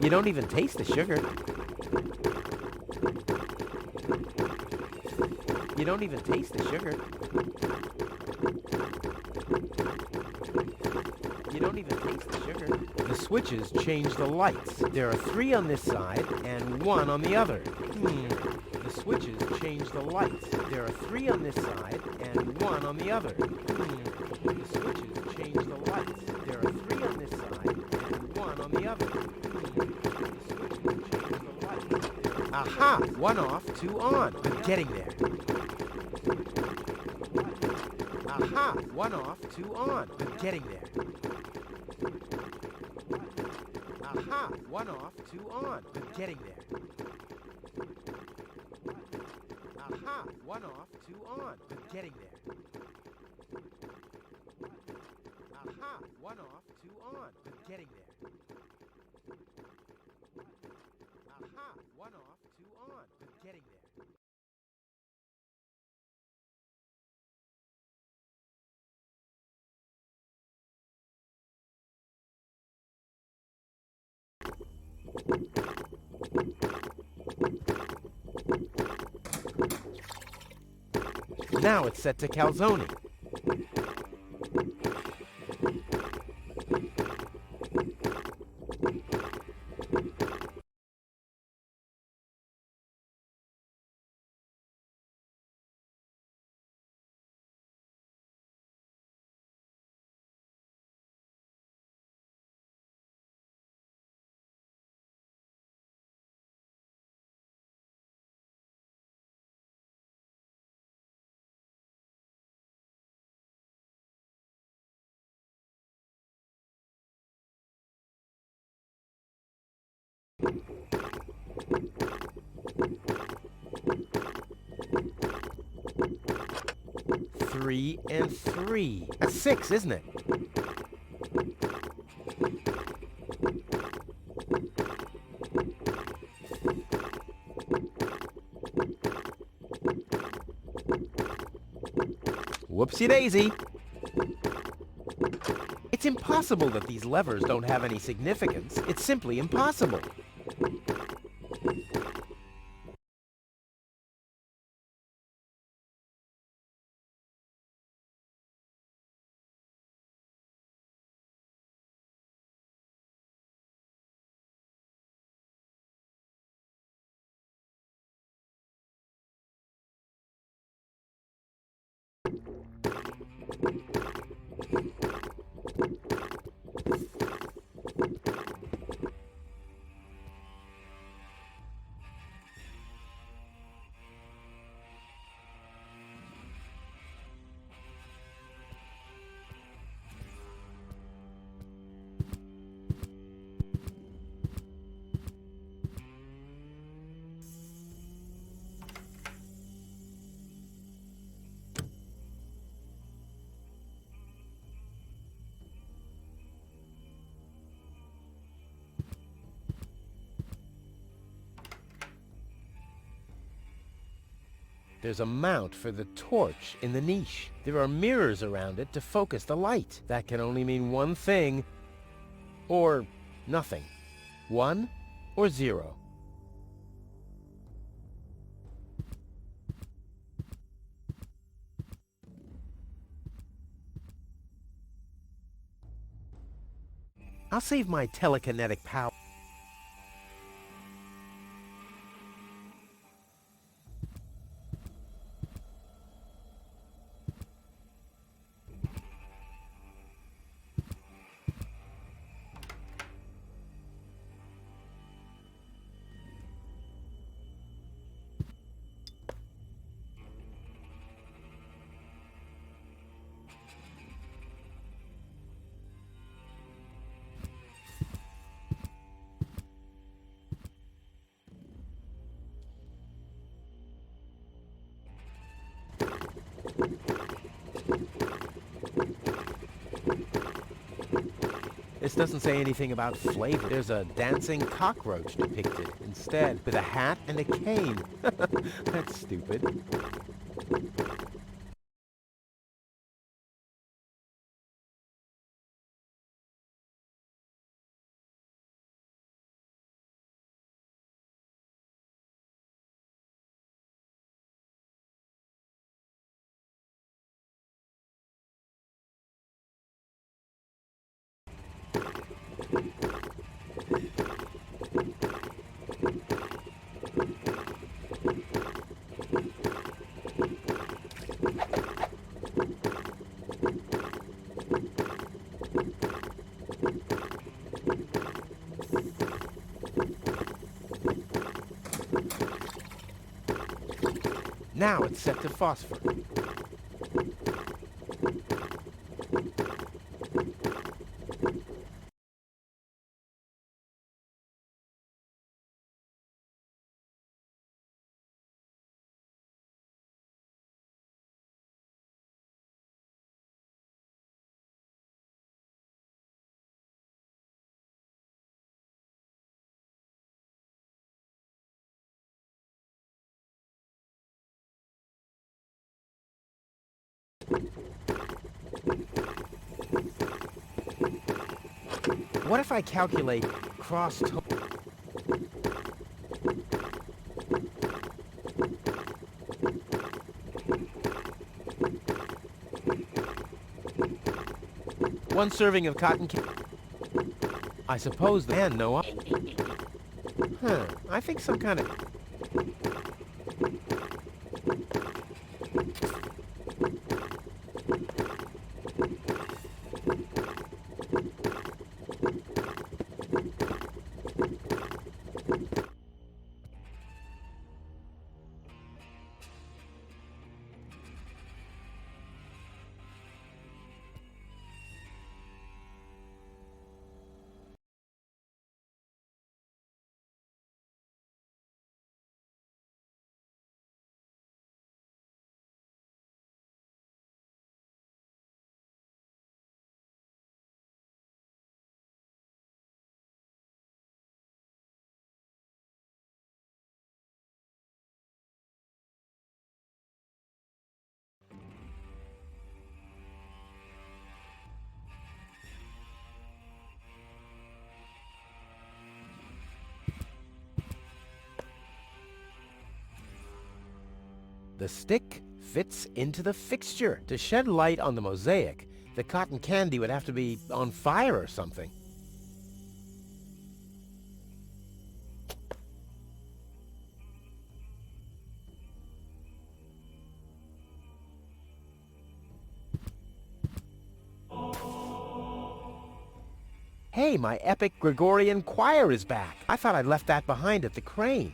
You don't even taste the sugar. You don't even taste the sugar. You don't even taste the sugar. The switches change the lights. There are 3 on this side and 1 on the other. The switches change the lights. There are 3 on this side and 1 on the other. The switches change the lights. There are 3 on this side and 1 on the other. Aha! 1 off, 2 on. I'm getting there. Aha! 1 off, 2 on. I'm getting there. Aha! 1 off, 2 on. I'm getting there. Aha! 1 off, 2 on. I'm getting there. Aha! 1 off, 2 on. I'm getting there. Aha! 1 off, 2 on. I'm getting there. Now it's set to calzone. Three and 3. That's 6, isn't it? Whoopsie daisy. It's impossible that these levers don't have any significance. It's simply impossible. There's a mount for the torch in the niche. There are mirrors around it to focus the light. That can only mean one thing, or nothing. 1 or 0. I'll save my telekinetic power. This doesn't say anything about flavor. There's a dancing cockroach depicted instead, with a hat and a cane. That's stupid. Now it's set to phosphor. What if I calculate cross to... One serving of cotton candy. I suppose the man no. I think some kind of... The stick fits into the fixture. To shed light on the mosaic, the cotton candy would have to be on fire or something. Hey, my epic Gregorian choir is back. I thought I'd left that behind at the crane.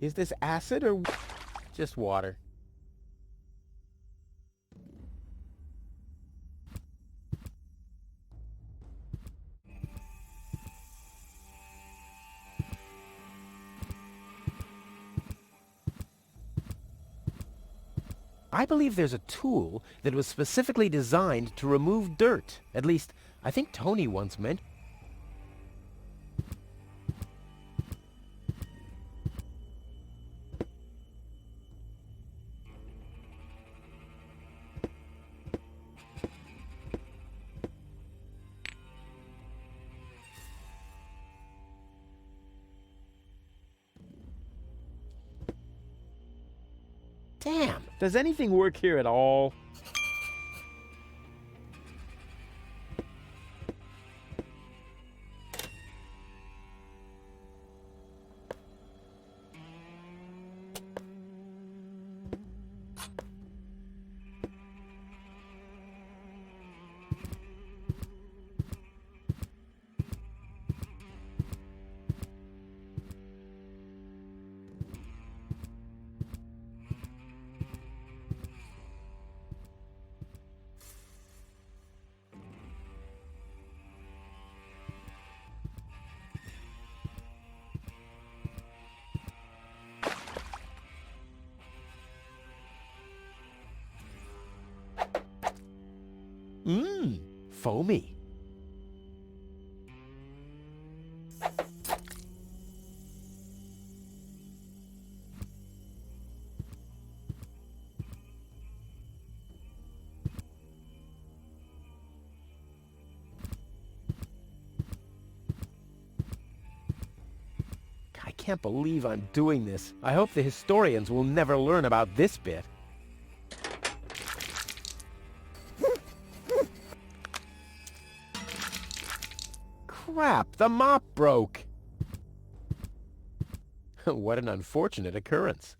Is this acid or just water? I believe there's a tool that was specifically designed to remove dirt. At least, I think Tony once meant. Damn, does anything work here at all? Mmm, foamy. I can't believe I'm doing this. I hope the historians will never learn about this bit. Crap, the mop broke. What an unfortunate occurrence.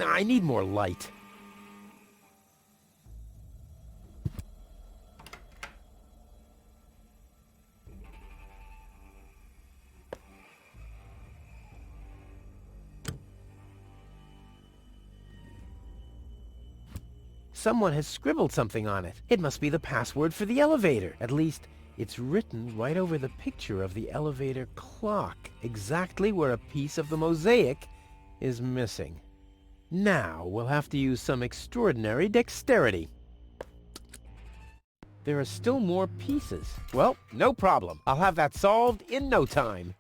I need more light. Someone has scribbled something on it. It must be the password for the elevator. At least, it's written right over the picture of the elevator clock, exactly where a piece of the mosaic is missing. Now, we'll have to use some extraordinary dexterity. There are still more pieces. Well, no problem. I'll have that solved in no time.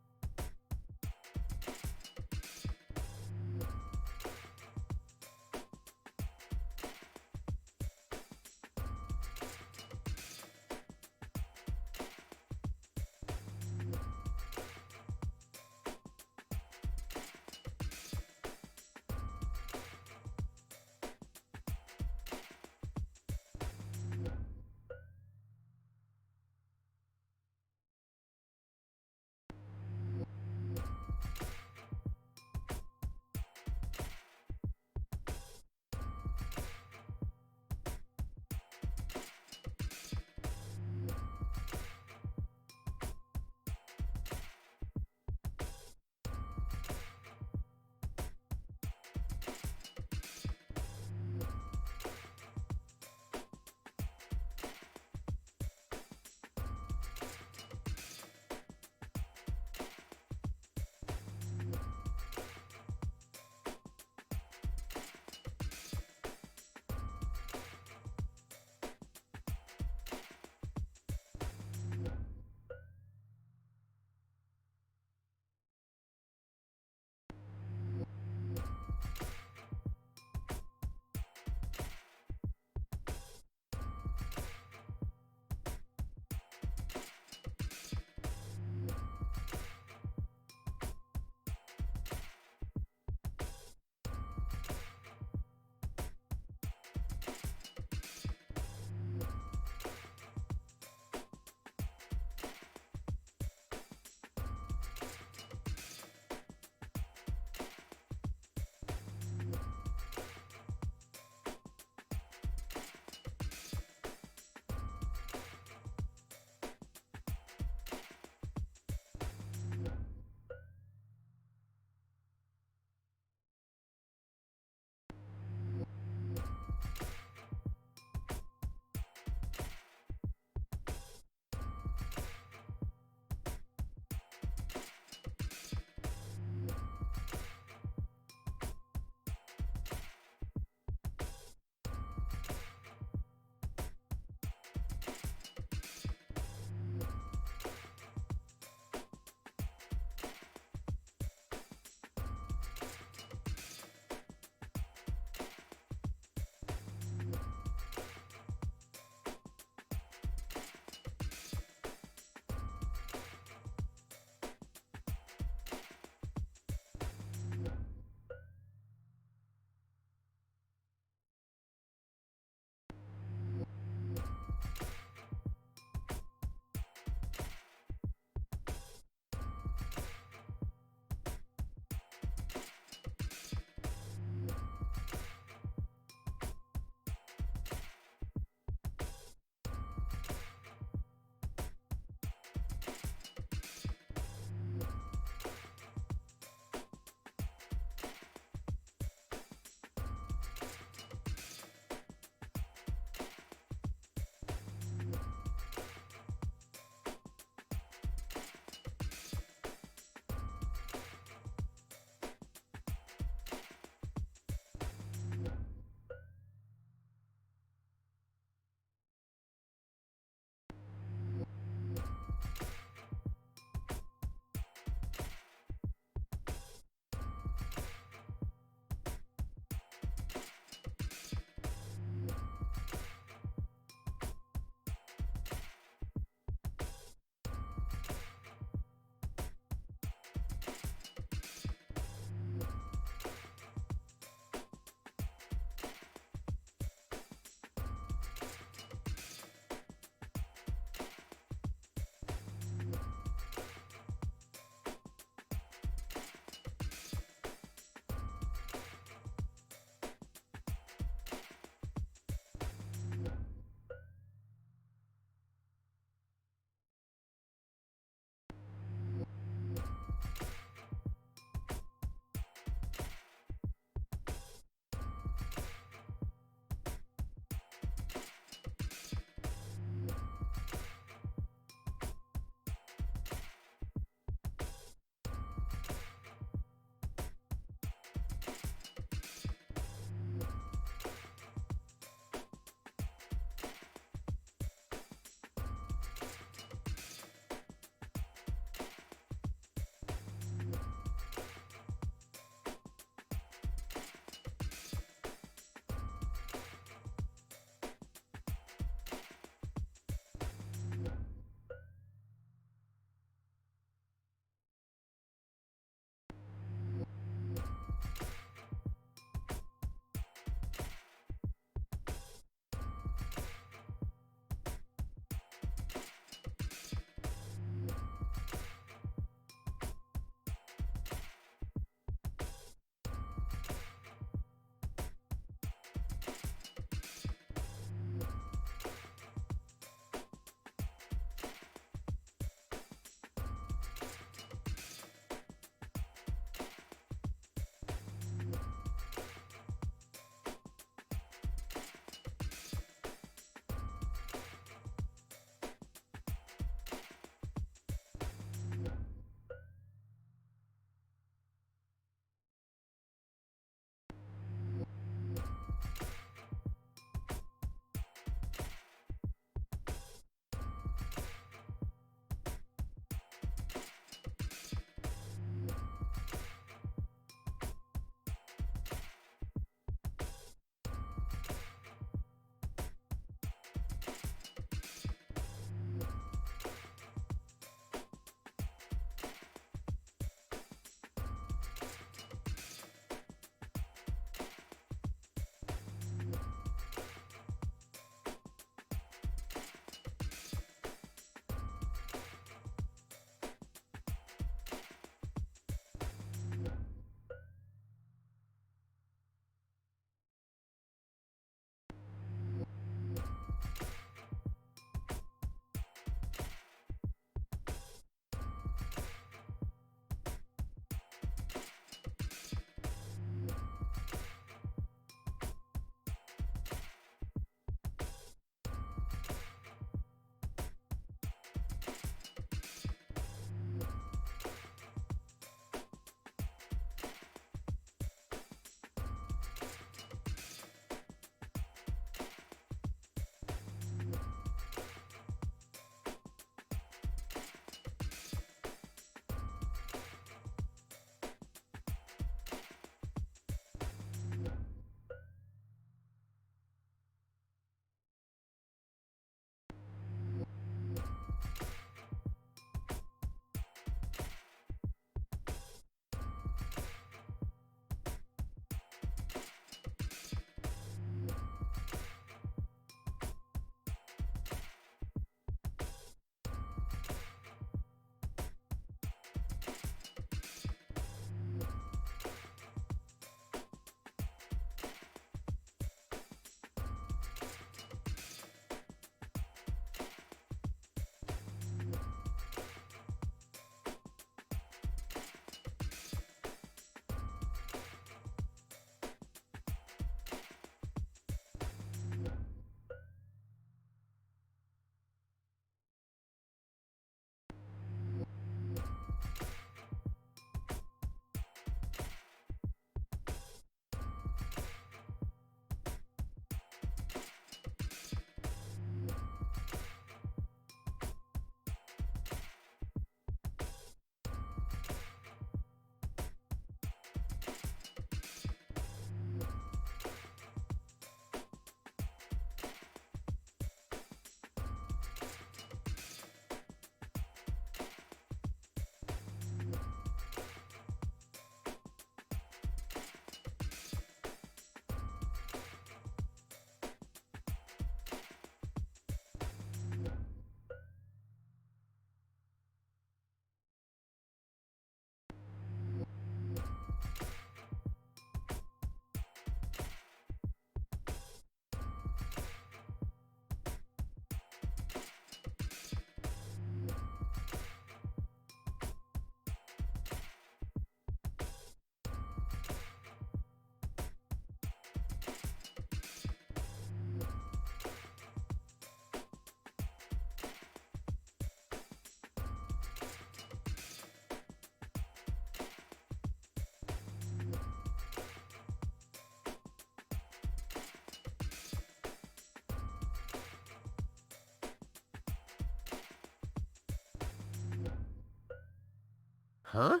Huh?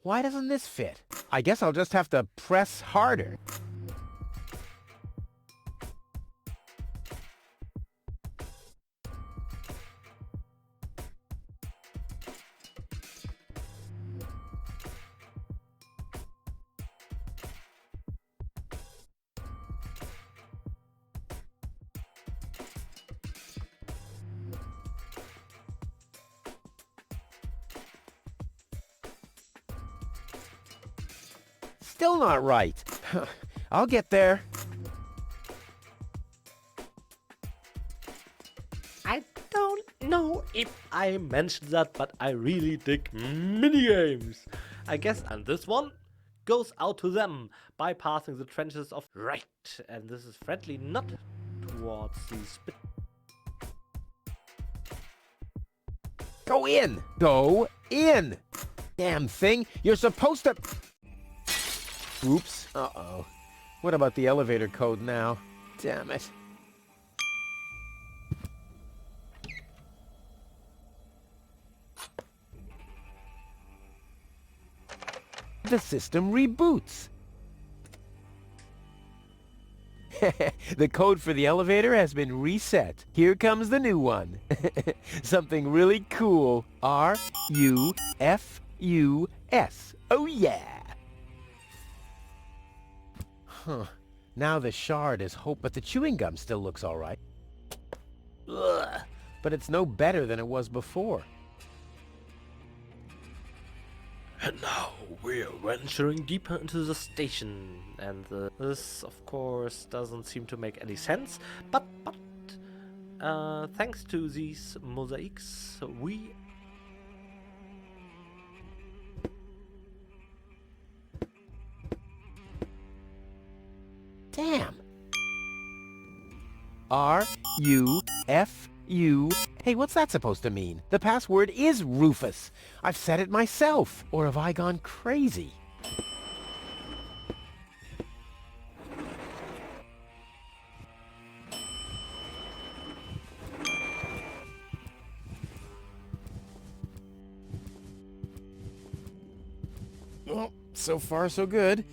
Why doesn't this fit? I guess I'll just have to press harder. Still not right. I'll get there. I don't know if I mentioned that, but I really dig minigames. I guess, and this one goes out to them, bypassing the trenches of right. And this is friendly, not towards the spit. Go in! Go in! Damn thing, you're supposed to... Oops. Uh-oh. What about the elevator code now? Damn it. The system reboots. The code for the elevator has been reset. Here comes the new one. Something really cool. R-U-F-U-S. Oh yeah! Huh. Now the shard is hope, but the chewing gum still looks all right. Ugh. But it's no better than it was before. And now we're venturing deeper into the station, and this, of course, doesn't seem to make any sense. But thanks to these mosaics, we. Damn. R-U-F-U. Hey, what's that supposed to mean? The password is Rufus. I've said it myself. Or have I gone crazy? Well, so far so good.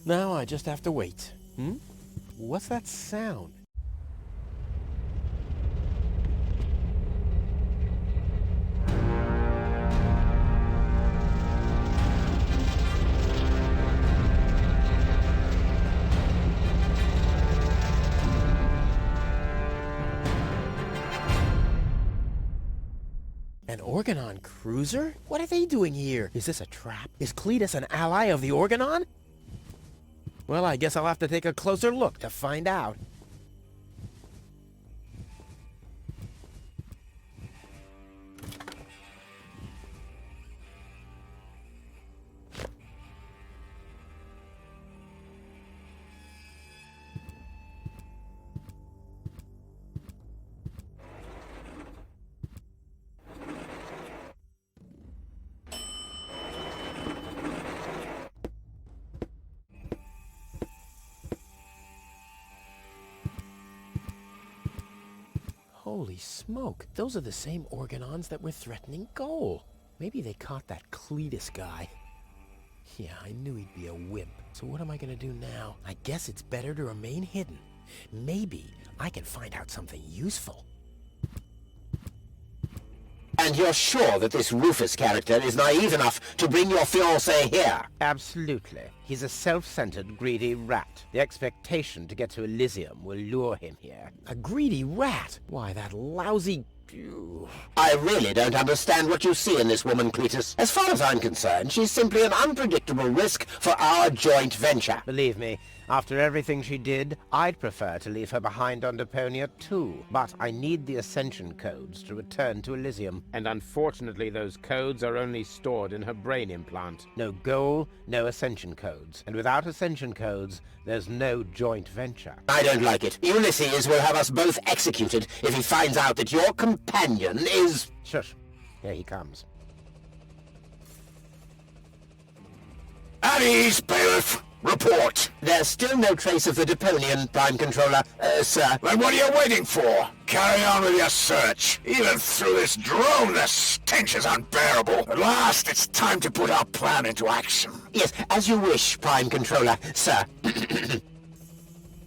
Now I just have to wait. What's that sound? An Organon cruiser? What are they doing here? Is this a trap? Is Cletus an ally of the Organon? Well, I guess I'll have to take a closer look to find out. Holy smoke, those are the same Organons that were threatening Goal. Maybe they caught that Cletus guy. Yeah, I knew he'd be a wimp. So what am I gonna do now? I guess it's better to remain hidden. Maybe I can find out something useful. And you're sure that this Rufus character is naive enough to bring your fiancé here? Absolutely. He's a self-centered, greedy rat. The expectation to get to Elysium will lure him here. A greedy rat? Why, that lousy... I really don't understand what you see in this woman, Cletus. As far as I'm concerned, she's simply an unpredictable risk for our joint venture. Believe me, after everything she did, I'd prefer to leave her behind on Deponia too. But I need the Ascension codes to return to Elysium. And unfortunately, those codes are only stored in her brain implant. No goal, no Ascension codes. And without Ascension codes, there's no joint venture. I don't like it. Ulysses will have us both executed if he finds out that your companion is... Shush. Here he comes. At ease, bailiff! Report! There's still no trace of the Deponian, Prime Controller, sir. Then what are you waiting for? Carry on with your search. Even through this drone, the stench is unbearable. At last, it's time to put our plan into action. Yes, as you wish, Prime Controller, sir.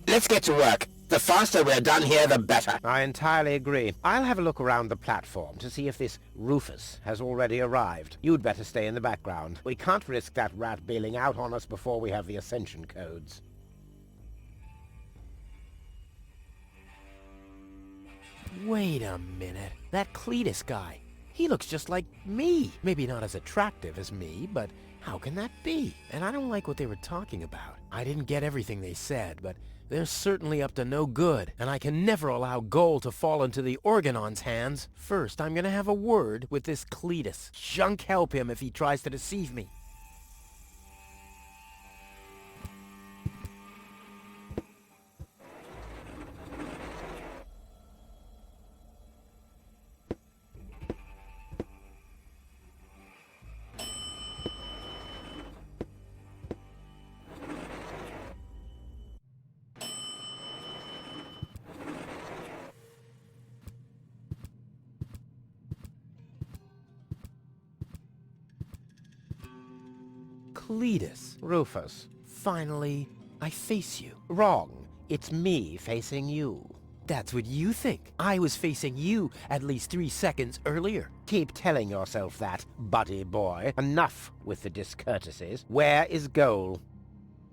Let's get to work. The faster we're done here, the better. I entirely agree. I'll have a look around the platform to see if this Rufus has already arrived. You'd better stay in the background. We can't risk that rat bailing out on us before we have the ascension codes. Wait a minute. That Cletus guy. He looks just like me. Maybe not as attractive as me, but how can that be? And I don't like what they were talking about. I didn't get everything they said, but they're certainly up to no good, and I can never allow Goal to fall into the Organon's hands. First, I'm gonna have a word with this Cletus. Junk help him if he tries to deceive me. Cletus. Rufus. Finally, I face you. Wrong. It's me facing you. That's what you think. I was facing you at least 3 seconds earlier. Keep telling yourself that, buddy boy. Enough with the discourtesies. Where is Goal?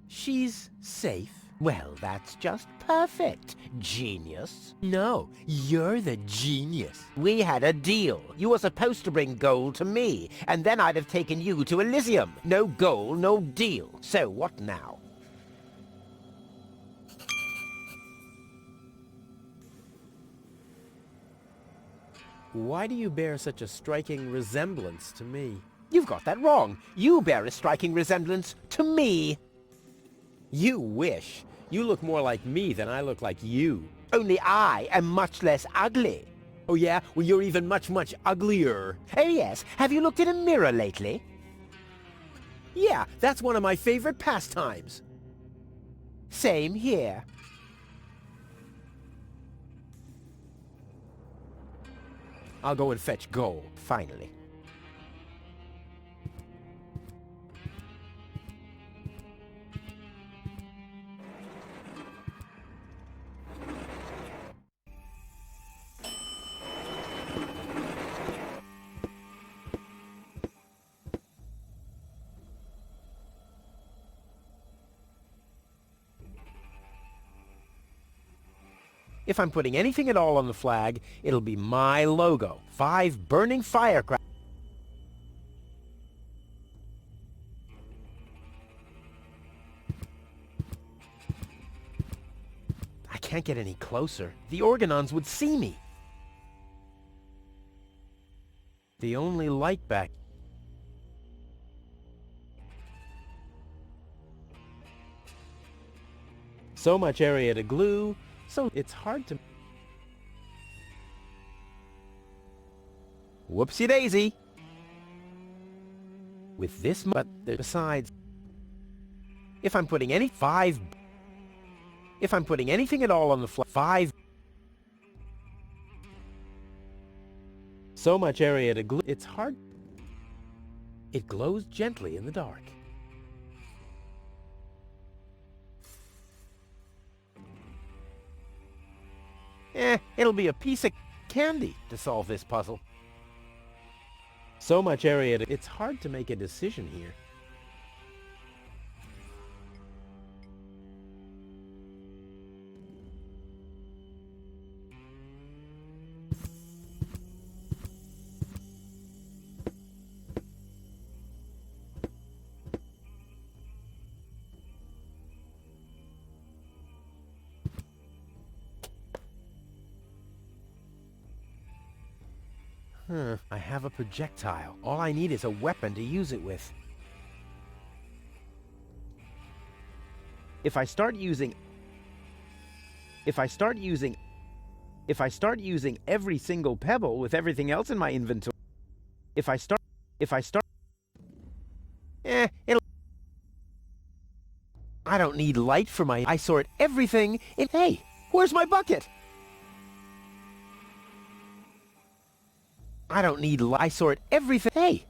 She's safe. Well, that's just perfect, genius. No, you're the genius. We had a deal. You were supposed to bring Goal to me, and then I'd have taken you to Elysium. No Goal, no deal. So what now? Why do you bear such a striking resemblance to me? You've got that wrong. You bear a striking resemblance to me. You wish. You look more like me than I look like you. Only I am much less ugly. Oh yeah? Well, you're even much, much uglier. Oh yes. Have you looked in a mirror lately? Yeah, that's one of my favorite pastimes. Same here. I'll go and fetch Goal, finally. If I'm putting anything at all on the flag, it'll be my logo. 5 burning firecrackers. I can't get any closer. The Organons would see me. The only light back. So much area to glue. So it's hard to... Whoopsie-daisy! With this, but besides... If I'm putting anything at all on the 5... So much area to glue... It's hard... It glows gently in the dark. It'll be a piece of candy to solve this puzzle. So much area to... It's hard to make a decision here. I have a projectile. All I need is a weapon to use it with. If I start using every single pebble with everything else in my inventory, it'll... I don't need light for my... I sort everything in... Hey, where's my bucket? I don't need light. I sort everything... Hey!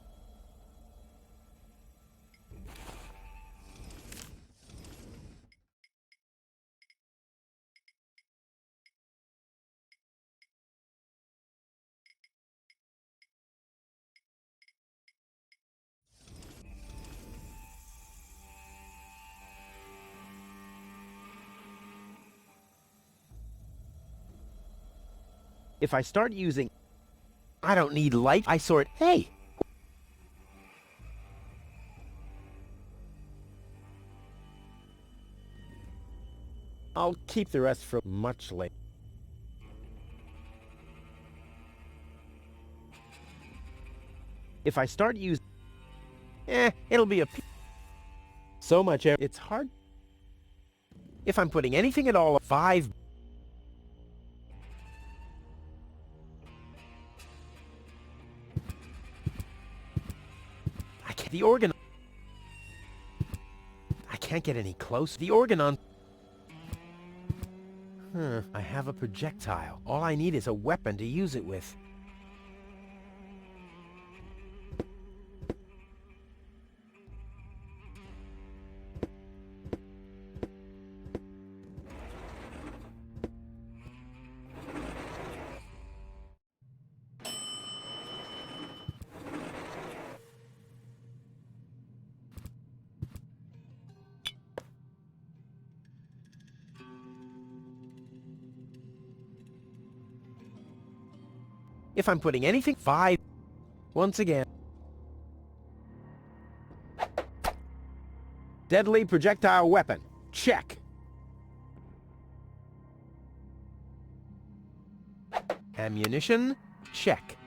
If I start using... I don't need light. I sort... Hey! I'll keep the rest for much later. If I start using... it'll be a... So much air... It's hard... If I'm putting anything at all... 5... The organ... I can't get any close. The organon... I have a projectile. All I need is a weapon to use it with. If I'm putting anything... 5... Once again. Deadly projectile weapon. Check. Ammunition. Check.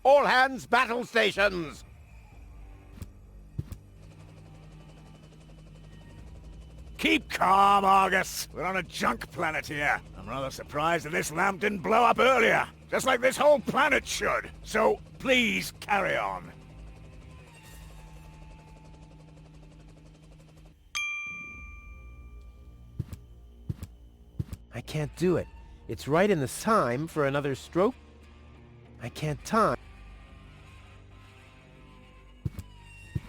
All hands, battle stations! Keep calm, Argus. We're on a junk planet here. I'm rather surprised that this lamp didn't blow up earlier, just like this whole planet should. So, please carry on. I can't do it. It's right in the time for another stroke. I can't time.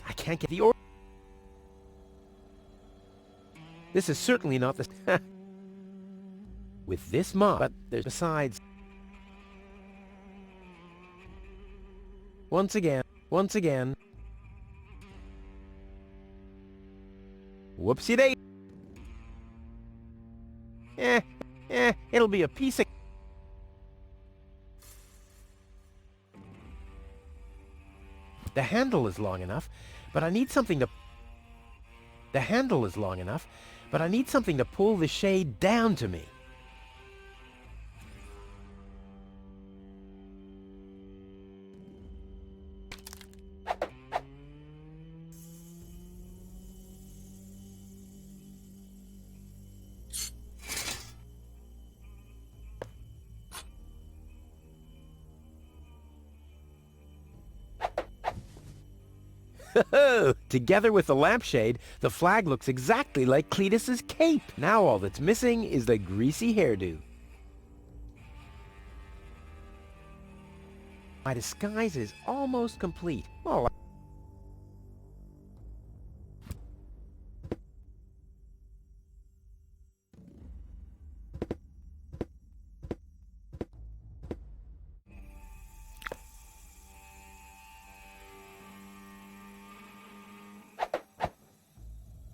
I can't get the or... This is certainly not the... With this mod, but there's besides... Once again. Whoopsie-day. It'll be a piece of... The handle is long enough, but I need something to... The handle is long enough, but I need something to pull the shade down to me. Together with the lampshade, the flag looks exactly like Cletus's cape. Now all that's missing is the greasy hairdo. My disguise is almost complete. Oh,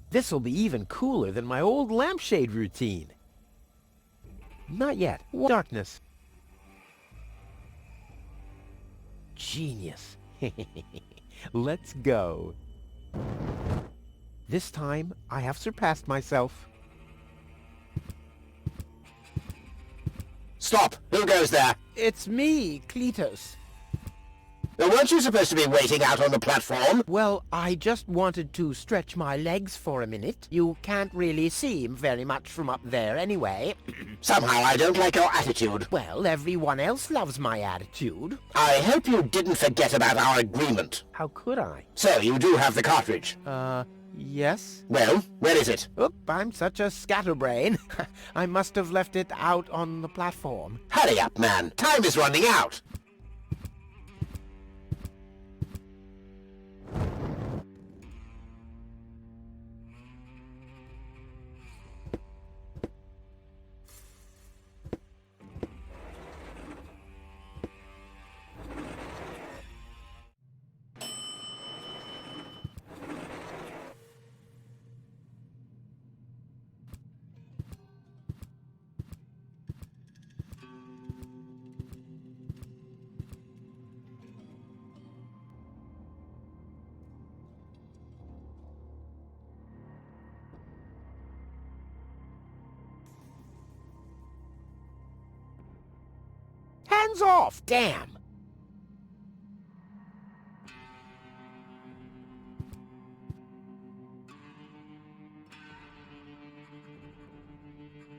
this'll be even cooler than my old lampshade routine. Not yet. Darkness. Genius. Let's go. This time, I have surpassed myself. Stop! Who goes there? It's me, Cletus. Now, weren't you supposed to be waiting out on the platform? Well, I just wanted to stretch my legs for a minute. You can't really see very much from up there anyway. Somehow I don't like your attitude. Well, everyone else loves my attitude. I hope you didn't forget about our agreement. How could I? So, you do have the cartridge? Yes? Well, where is it? Oop, I'm such a scatterbrain. I must have left it out on the platform. Hurry up, man. Time is running out. Hands off, damn!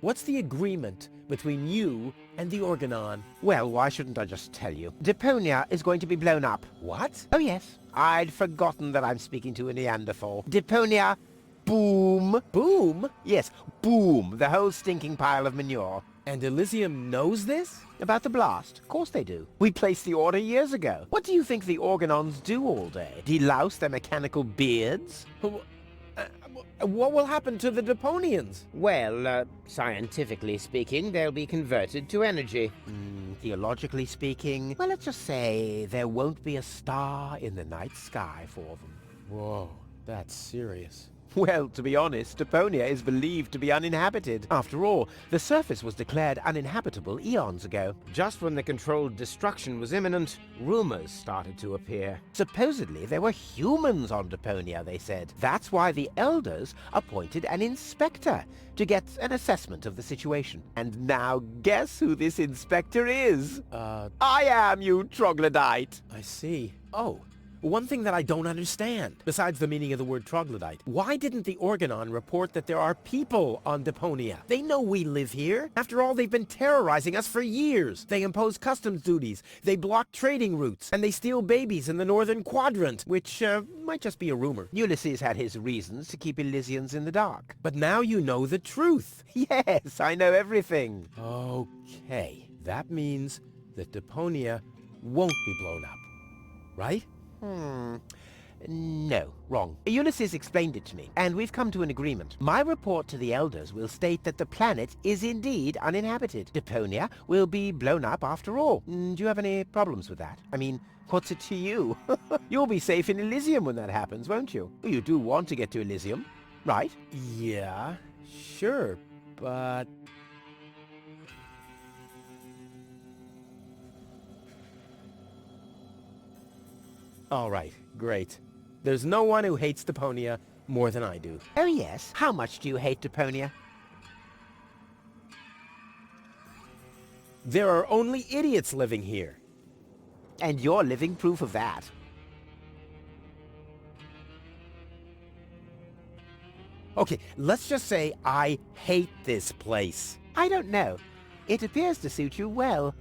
What's the agreement between you and the Organon? Well, why shouldn't I just tell you? Deponia is going to be blown up. What? Oh, yes. I'd forgotten that I'm speaking to a Neanderthal. Deponia, boom. Boom? Yes, boom. The whole stinking pile of manure. And Elysium knows this? About the blast? Of course they do. We placed the order years ago. What do you think the Organons do all day? Delouse their mechanical beards? What will happen to the Deponians? Well, scientifically speaking, they'll be converted to energy. Theologically speaking, well, let's just say there won't be a star in the night sky for them. Whoa, that's serious. Well, to be honest, Deponia is believed to be uninhabited. After all, the surface was declared uninhabitable eons ago. Just when the controlled destruction was imminent, rumors started to appear. Supposedly, there were humans on Deponia, they said. That's why the Elders appointed an inspector to get an assessment of the situation. And now, guess who this inspector is? I am, you troglodyte! I see. Oh. One thing that I don't understand, besides the meaning of the word troglodyte, why didn't the Organon report that there are people on Deponia? They know we live here. After all, they've been terrorizing us for years. They impose customs duties, they block trading routes, and they steal babies in the northern quadrant, which might just be a rumor. Ulysses had his reasons to keep Elysians in the dark. But now you know the truth. Yes, I know everything. Okay, that means that Deponia won't be blown up, right? No, wrong. Ulysses explained it to me, and we've come to an agreement. My report to the Elders will state that the planet is indeed uninhabited. Deponia will be blown up after all. Do you have any problems with that? I mean, what's it to you? You'll be safe in Elysium when that happens, won't you? You do want to get to Elysium, right? Yeah, sure, but... All right, great. There's no one who hates Deponia more than I do. Oh yes? How much do you hate Deponia? There are only idiots living here. And you're living proof of that. Okay, let's just say I hate this place. I don't know. It appears to suit you well.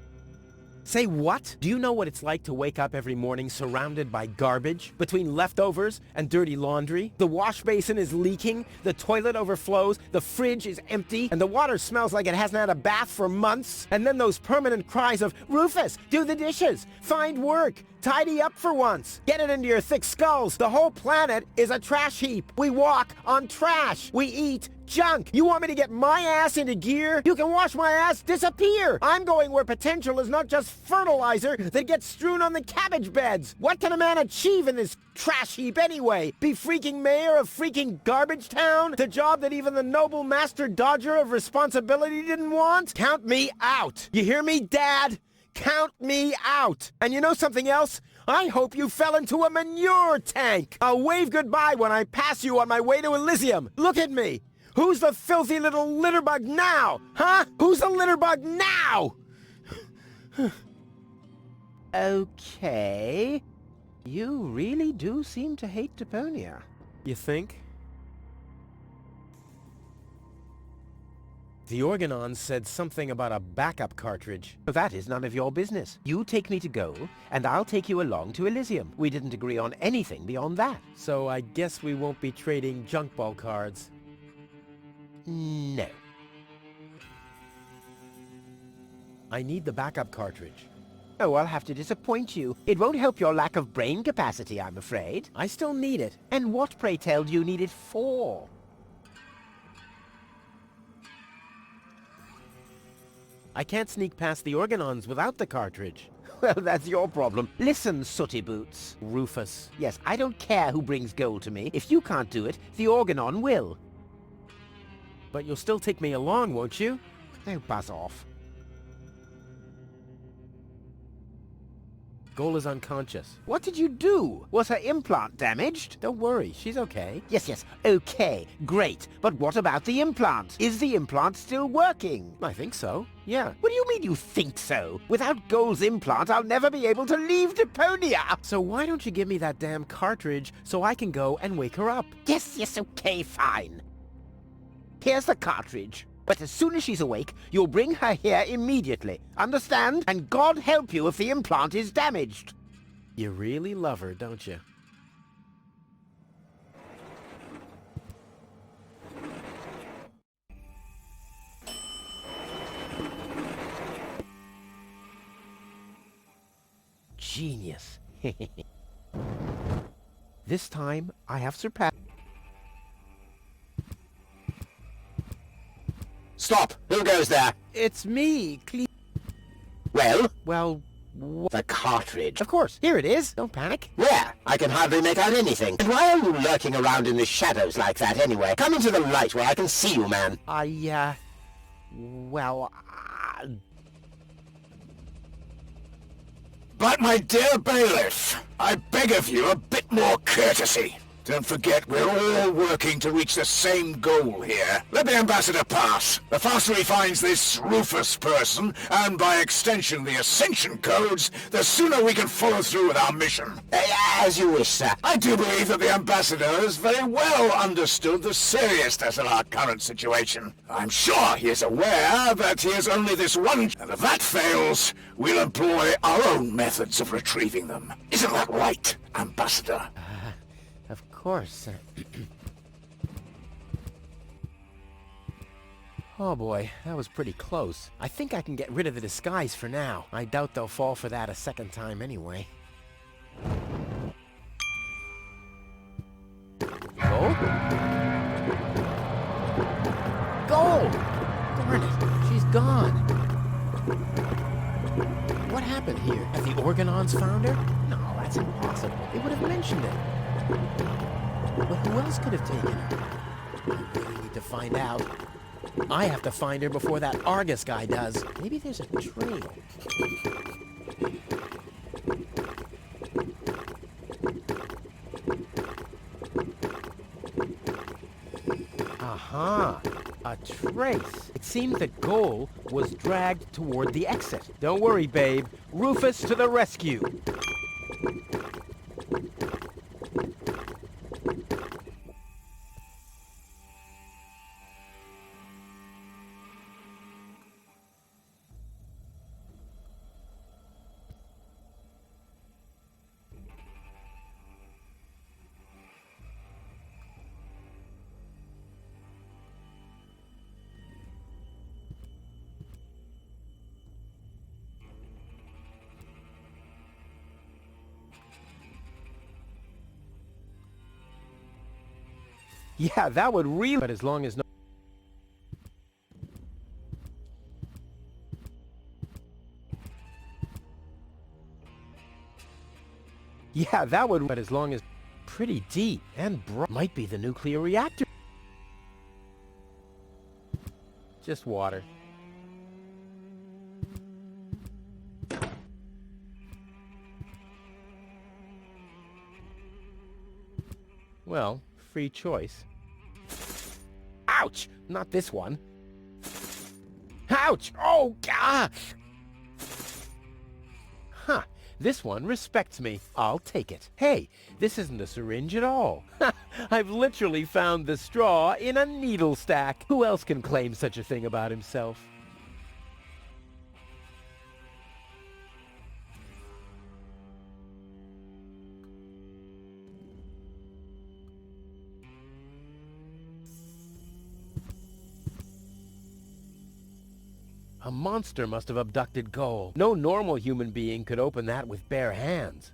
Say what? Do you know what it's like to wake up every morning surrounded by garbage? Between leftovers and dirty laundry? The wash basin is leaking, the toilet overflows, the fridge is empty, and the water smells like it hasn't had a bath for months. And then those permanent cries of, Rufus, do the dishes, find work, tidy up for once, get it into your thick skulls. The whole planet is a trash heap. We walk on trash. We eat junk. You want me to get my ass into gear? You can watch my ass disappear. I'm going where potential is not just fertilizer that gets strewn on the cabbage beds. What can a man achieve in this trash heap anyway? Be freaking mayor of freaking garbage town? The job that even the noble master dodger of responsibility didn't want? Count me out. You hear me, Dad? Count me out. And you know something else? I hope you fell into a manure tank. I'll wave goodbye when I pass you on my way to Elysium. Look at me. Who's the filthy little litterbug now? Huh? Who's the litterbug now? Okay. You really do seem to hate Deponia. You think? The Organon said something about a backup cartridge. That is none of your business. You take me to Goal, and I'll take you along to Elysium. We didn't agree on anything beyond that. So I guess we won't be trading junk ball cards. No. I need the backup cartridge. Oh, I'll have to disappoint you. It won't help your lack of brain capacity, I'm afraid. I still need it. And what, pray tell, do you need it for? I can't sneak past the Organons without the cartridge. Well, that's your problem. Listen, sooty boots. Rufus. Yes, I don't care who brings gold to me. If you can't do it, the Organon will. But you'll still take me along, won't you? Oh, buzz off. Goal is unconscious. What did you do? Was her implant damaged? Don't worry, she's okay. Yes, okay, great. But what about the implant? Is the implant still working? I think so, yeah. What do you mean you think so? Without Goal's implant, I'll never be able to leave Deponia! So why don't you give me that damn cartridge so I can go and wake her up? Yes, okay, fine. Here's the cartridge. But as soon as she's awake, you'll bring her here immediately. Understand? And God help you if the implant is damaged. You really love her, don't you? Genius. This time, I have surpassed... Stop! Who goes there? It's me, Well? Well, The cartridge. of course. Here it is. Don't panic. Where? I can hardly make out anything. And why are you lurking around in the shadows like that anyway? Come into the light where I can see you, man. Well, But my dear bailiff, I beg of you a bit more courtesy. Don't forget, we're all working to reach the same goal here. Let the ambassador pass. The faster he finds this Rufus person, and by extension the Ascension codes, the sooner we can follow through with our mission. As you wish, sir. I do believe that the ambassador has very well understood the seriousness of our current situation. I'm sure he is aware that he has only this one, and if that fails, we'll employ our own methods of retrieving them. Isn't that right, ambassador? of course. Oh boy, that was pretty close. I think I can get rid of the disguise for now. I doubt they'll fall for that a second time anyway. Goal? Goal! Darn it, she's gone. What happened here? Have the Organons found her? No, that's impossible. They would have mentioned it. But who else could have taken her? I really need to find out. I have to find her before that Argus guy does. Maybe there's a trail. Aha! A trace. It seems that Goal was dragged toward the exit. Don't worry, babe. Rufus to the rescue. Yeah, that would really... But as long as no... Yeah, that would... But as long as... Pretty deep and broad. Might be the nuclear reactor. Just water. Well, free choice. Ouch! Not this one. Ouch! Oh, gosh! Huh. This one respects me. I'll take it. Hey, this isn't a syringe at all. I've literally found the straw in a needle stack. Who else can claim such a thing about himself? A monster must have abducted Cole. No normal human being could open that with bare hands.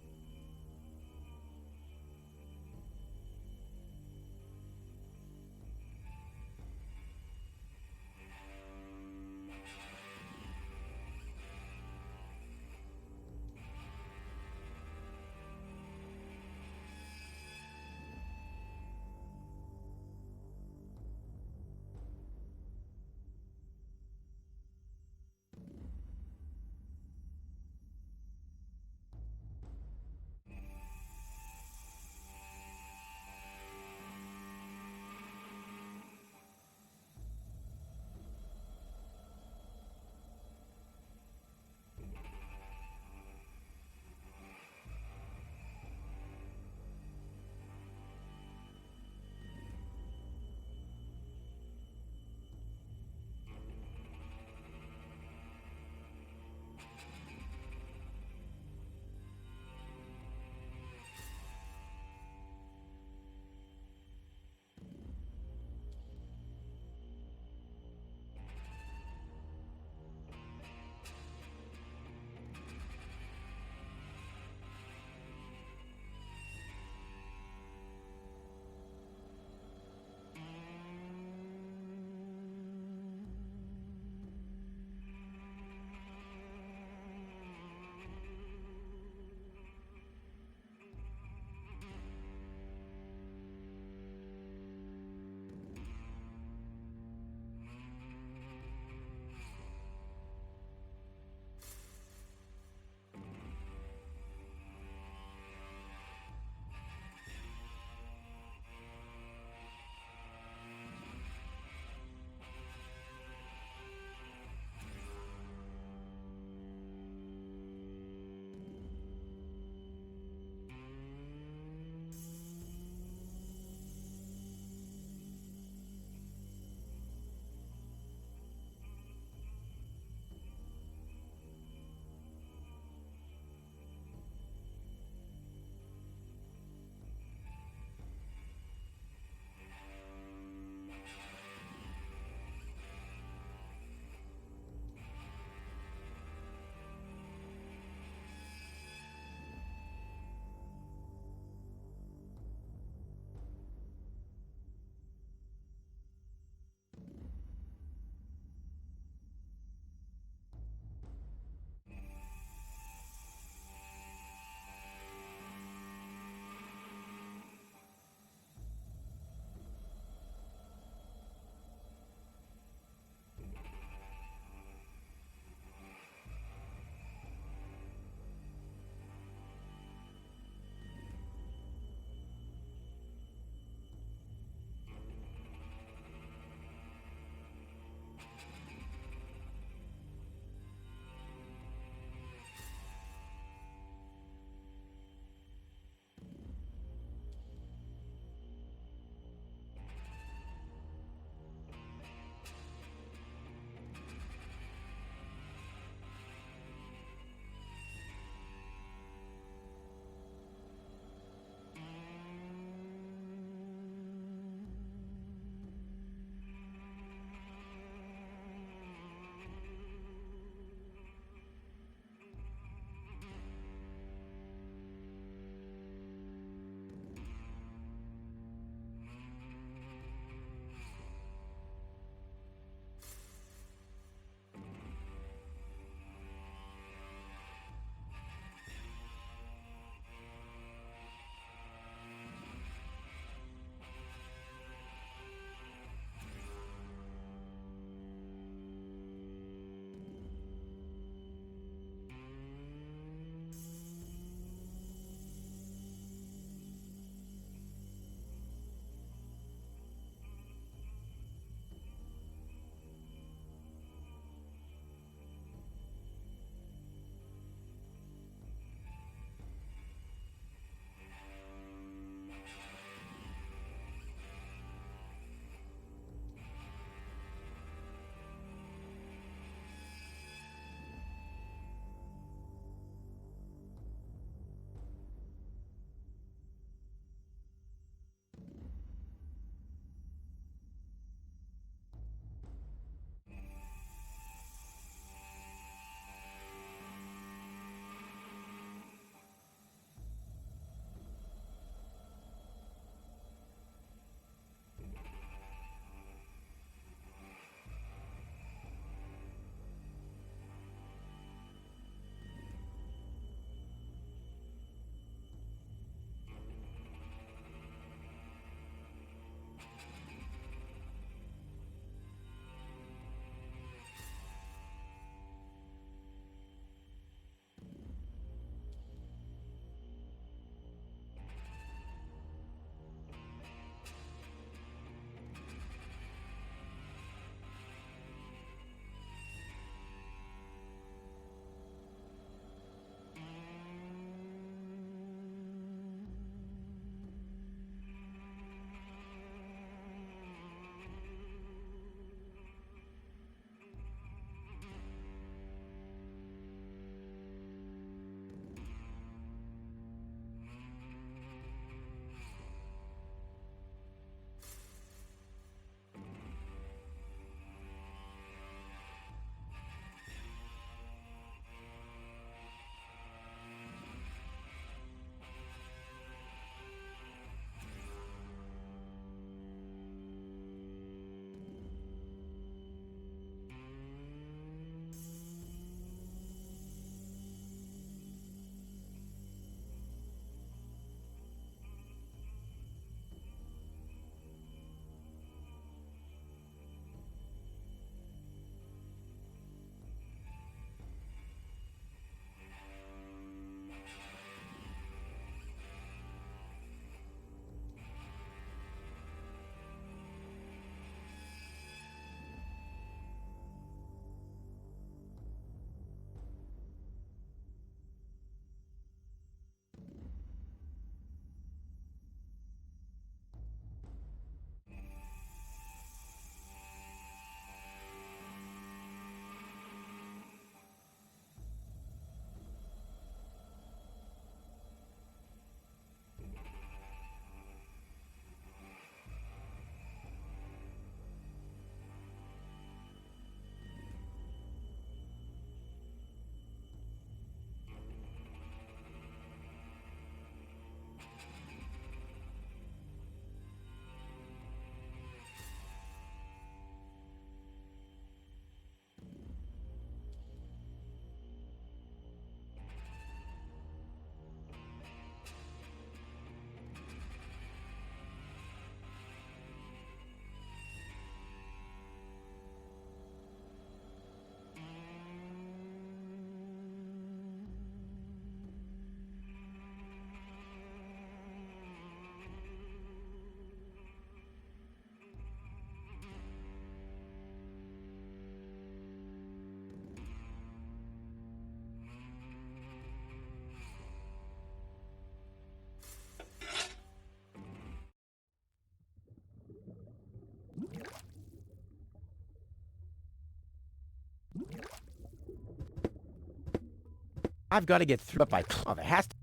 I've got to get through, but by... Oh, there has to...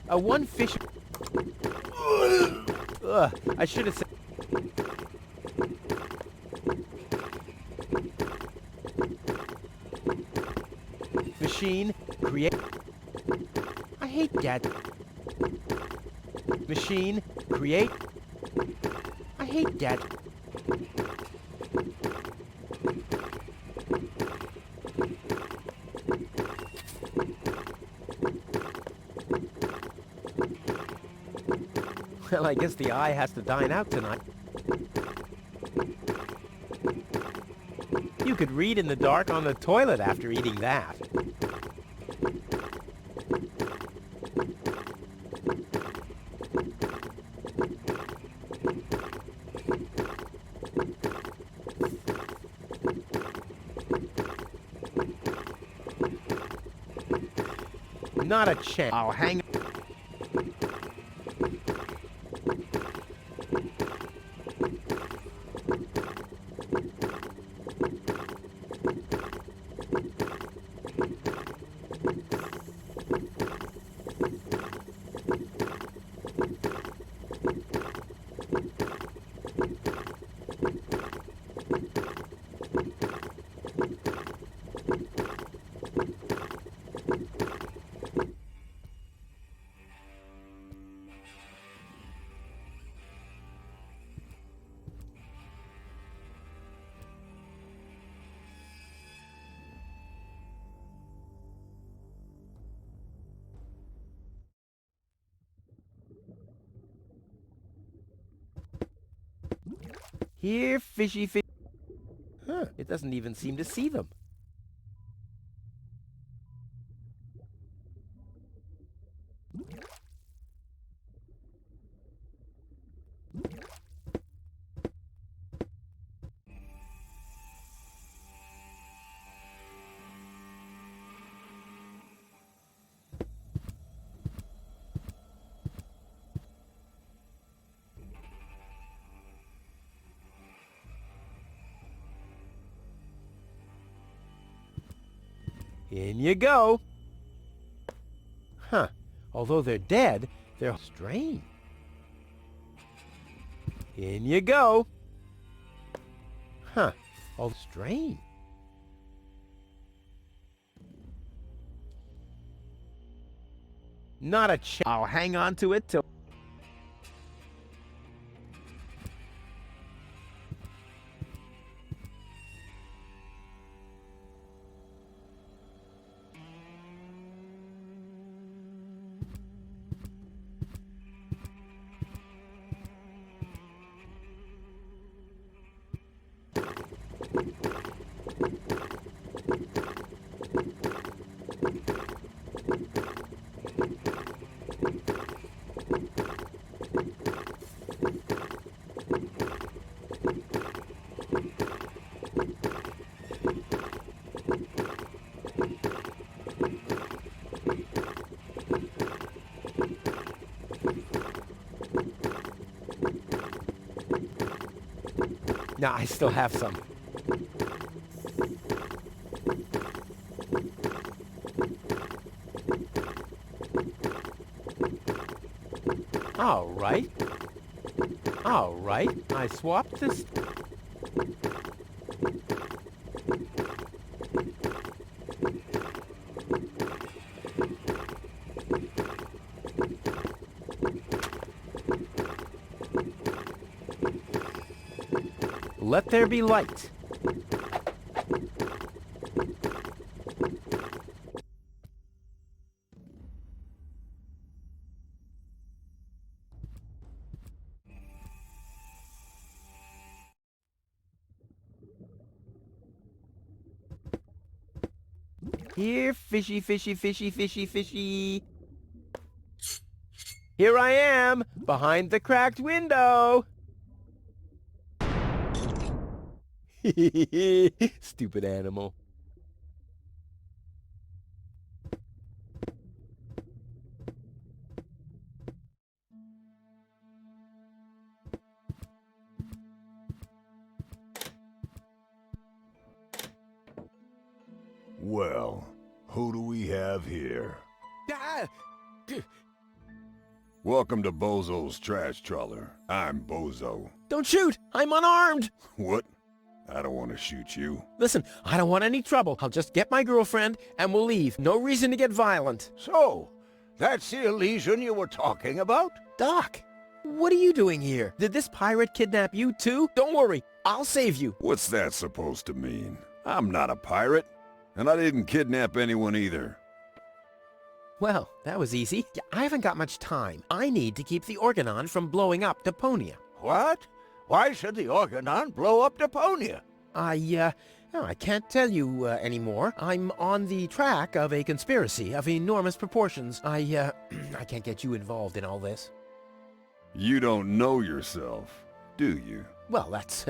One fish... Ugh, I should have said... Machine, create... I hate that. Machine, create... I hate that. Well, I guess the eye has to dine out tonight. You could read in the dark on the toilet after eating that. Not a chance. I'll hang... Here, fishy fish. Huh, it doesn't even seem to see them. In you go. Huh. Although they're dead, they're strange. In you go. Huh. All strange. Not a chance. I'll hang on to it till... No, I still have some. All right. All right. I swapped this. Let there be light. Here, fishy, fishy, fishy, fishy, fishy. Here I am, behind the cracked window. Stupid animal. Well, who do we have here? Ah! Welcome to Bozo's Trash Trawler. I'm Bozo. Don't shoot! I'm unarmed! What? I don't want to shoot you. Listen, I don't want any trouble. I'll just get my girlfriend and we'll leave. No reason to get violent. So, that's the Elysian you were talking about? Doc, what are you doing here? Did this pirate kidnap you too? Don't worry, I'll save you. What's that supposed to mean? I'm not a pirate, and I didn't kidnap anyone either. Well, that was easy. Yeah, I haven't got much time. I need to keep the Organon from blowing up Deponia. What? Why should the Organon blow up Deponia? I can't tell you anymore. I'm on the track of a conspiracy of enormous proportions. I can't get you involved in all this. You don't know yourself, do you? Well, that's,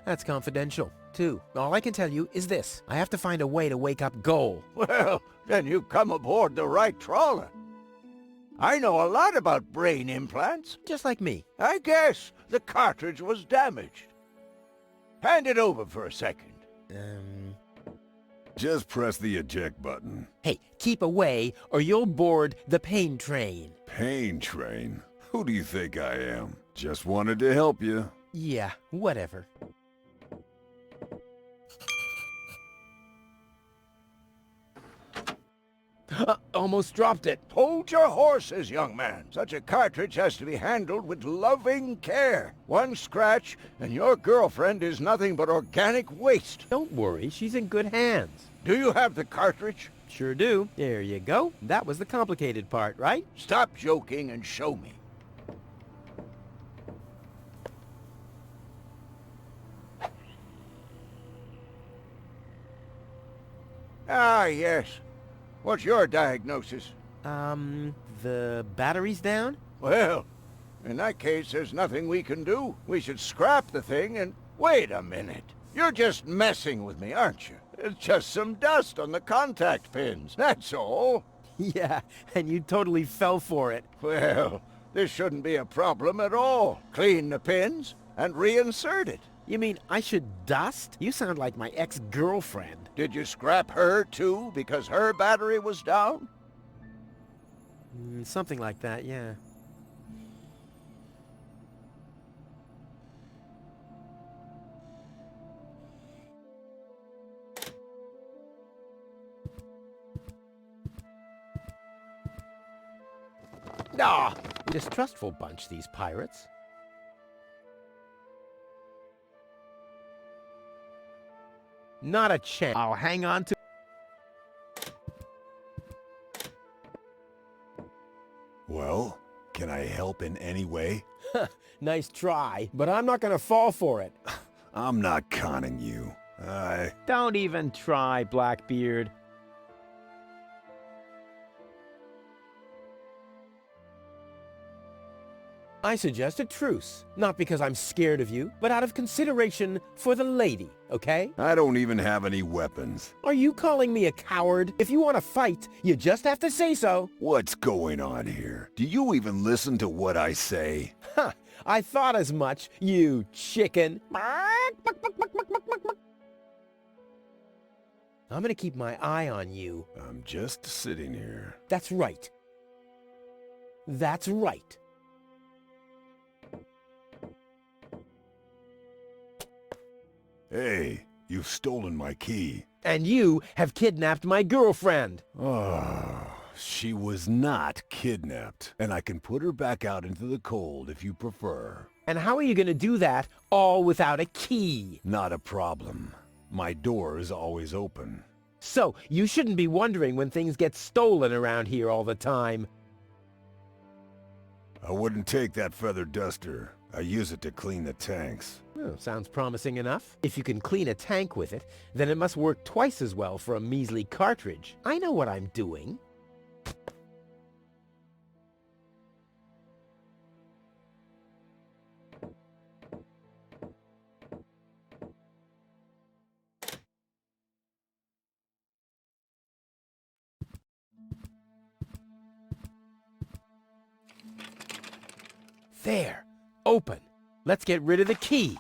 that's confidential, too. All I can tell you is this. I have to find a way to wake up Goal. Well, then you've come aboard the right trawler. I know a lot about brain implants. Just like me. I guess the cartridge was damaged. Hand it over for a second. Just press the eject button. Hey, keep away or you'll board the pain train. Pain train? Who do you think I am? Just wanted to help you. Yeah, whatever. Almost dropped it. Hold your horses, young man. Such a cartridge has to be handled with loving care. One scratch, and your girlfriend is nothing but organic waste. Don't worry, she's in good hands. Do you have the cartridge? Sure do. There you go. That was the complicated part, right? Stop joking and show me. Ah, yes. What's your diagnosis? The battery's down? Well, in that case, there's nothing we can do. We should scrap the thing and... Wait a minute. You're just messing with me, aren't you? It's just some dust on the contact pins, that's all. Yeah, and you totally fell for it. Well, this shouldn't be a problem at all. Clean the pins and reinsert it. You mean I should dust? You sound like my ex-girlfriend. Did you scrap her, too, because her battery was down? Something like that, yeah. Ah, distrustful bunch, these pirates. Not a chance. I'll hang on to... Well, can I help in any way? Nice try, but I'm not gonna fall for it. I'm not conning you. Don't even try, Blackbeard. I suggest a truce. Not because I'm scared of you, but out of consideration for the lady, okay? I don't even have any weapons. Are you calling me a coward? If you want to fight, you just have to say so. What's going on here? Do you even listen to what I say? Huh, I thought as much, you chicken. I'm gonna keep my eye on you. I'm just sitting here. That's right. That's right. Hey, you've stolen my key. And you have kidnapped my girlfriend. Oh, she was not kidnapped, and I can put her back out into the cold if you prefer. And how are you gonna do that all without a key? Not a problem. My door is always open. So, you shouldn't be wondering when things get stolen around here all the time. I wouldn't take that feather duster. I use it to clean the tanks. Well, sounds promising enough. If you can clean a tank with it, then it must work twice as well for a measly cartridge. I know what I'm doing. There. Open. Let's get rid of the key.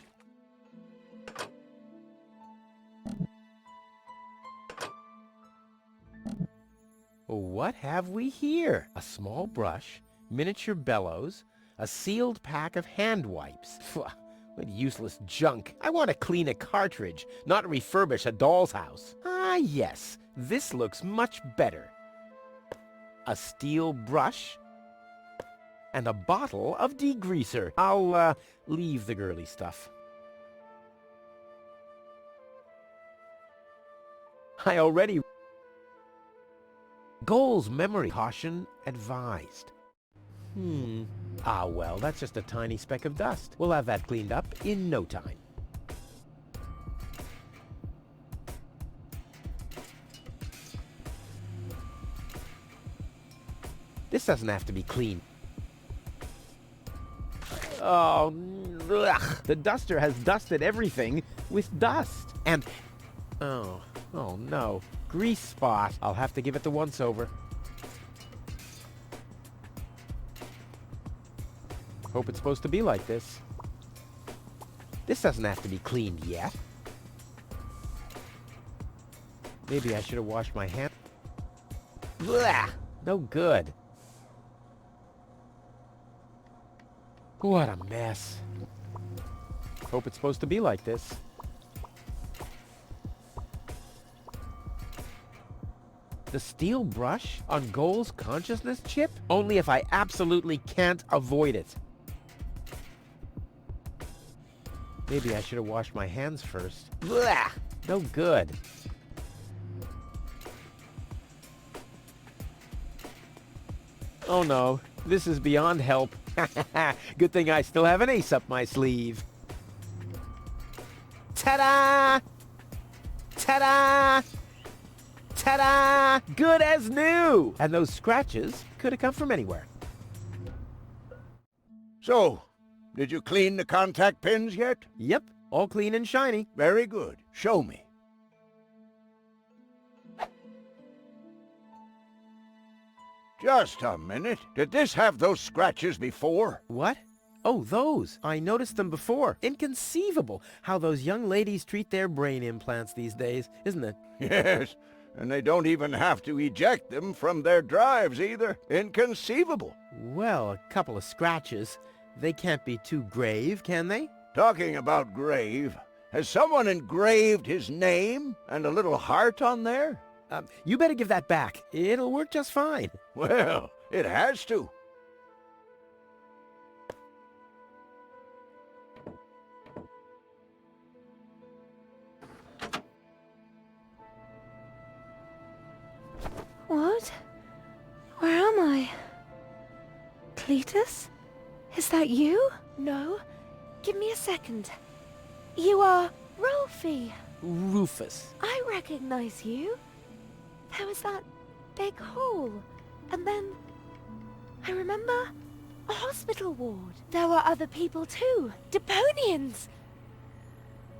What have we here? A small brush, miniature bellows, a sealed pack of hand wipes. Phew, what useless junk. I want to clean a cartridge, not refurbish a doll's house. Ah, yes. This looks much better. A steel brush and a bottle of degreaser. I'll, leave the girly stuff. I already... Goal's memory caution advised. Ah, well, that's just a tiny speck of dust. We'll have that cleaned up in no time. This doesn't have to be cleaned. Oh, ugh. The duster has dusted everything with dust. And, oh no, grease spot. I'll have to give it the once-over. Hope it's supposed to be like this. This doesn't have to be cleaned yet. Maybe I should have washed my hands. Blah! No good. What a mess. Hope it's supposed to be like this. The steel brush on Goal's consciousness chip? Only if I absolutely can't avoid it. Maybe I should have washed my hands first. Blah! No good. Oh no, this is beyond help. Good thing I still have an ace up my sleeve. Ta-da! Ta-da! Ta-da! Good as new! And those scratches could have come from anywhere. So, did you clean the contact pins yet? Yep, all clean and shiny. Very good. Show me. Just a minute. Did this have those scratches before? What? Oh, those. I noticed them before. Inconceivable how those young ladies treat their brain implants these days, isn't it? Yes, and they don't even have to eject them from their drives either. Inconceivable. Well, a couple of scratches. They can't be too grave, can they? Talking about grave, has someone engraved his name and a little heart on there? You better give that back. It'll work just fine. Well, it has to. What? Where am I? Cletus? Is that you? No. Give me a second. You are Rolfie. Rufus. I recognize you. There was that big hole. And then... I remember a hospital ward. There were other people too. Deponians!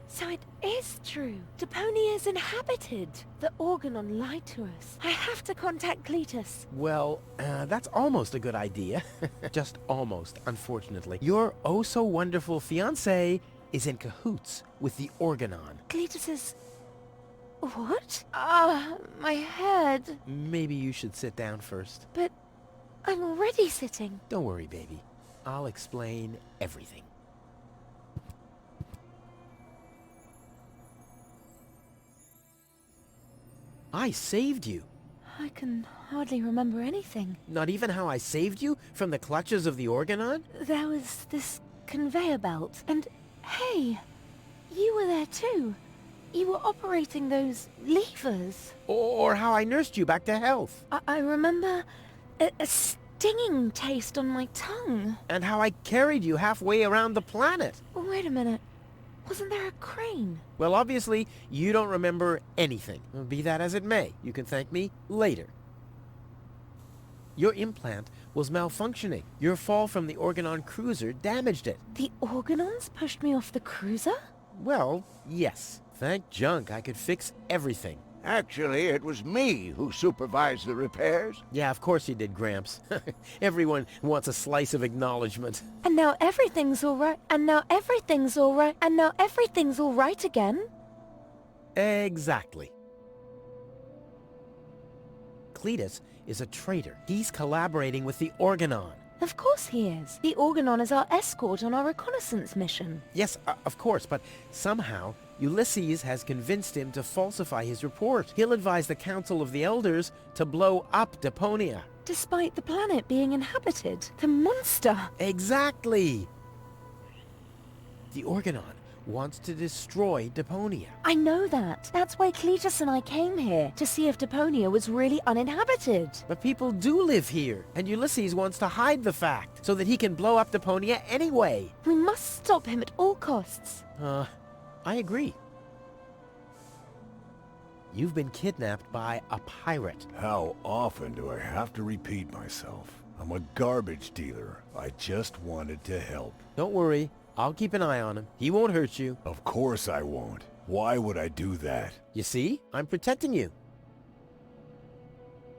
So it is true. Deponia is inhabited. The Organon lied to us. I have to contact Cletus. Well, that's almost a good idea. Just almost, unfortunately. Your oh-so-wonderful fiancé is in cahoots with the Organon. Cletus is... What? My head. Maybe you should sit down first. But I'm already sitting. Don't worry, baby. I'll explain everything. I saved you. I can hardly remember anything. Not even how I saved you from the clutches of the Organon? There was this conveyor belt, and hey, you were there too. You were operating those levers. Or how I nursed you back to health. I remember a stinging taste on my tongue. And how I carried you halfway around the planet. Wait a minute. Wasn't there a crane? Well, obviously, you don't remember anything. Be that as it may, you can thank me later. Your implant was malfunctioning. Your fall from the Organon cruiser damaged it. The Organons pushed me off the cruiser? Well, yes. Thank junk I could fix everything. Actually, it was me who supervised the repairs. Yeah, of course you did, Gramps. Everyone wants a slice of acknowledgement. And now everything's all right. And now everything's all right. And now everything's all right again. Exactly. Cletus is a traitor. He's collaborating with the Organon. Of course he is. The Organon is our escort on our reconnaissance mission. Yes, of course, but somehow Ulysses has convinced him to falsify his report. He'll advise the Council of the Elders to blow up Deponia. Despite the planet being inhabited. The monster. Exactly! The Organon wants to destroy Deponia. I know that. That's why Cletus and I came here, to see if Deponia was really uninhabited. But people do live here, and Ulysses wants to hide the fact, so that he can blow up Deponia anyway. We must stop him at all costs. I agree. You've been kidnapped by a pirate. How often do I have to repeat myself? I'm a garbage dealer. I just wanted to help. Don't worry, I'll keep an eye on him. He won't hurt you. Of course I won't. Why would I do that? You see? I'm protecting you.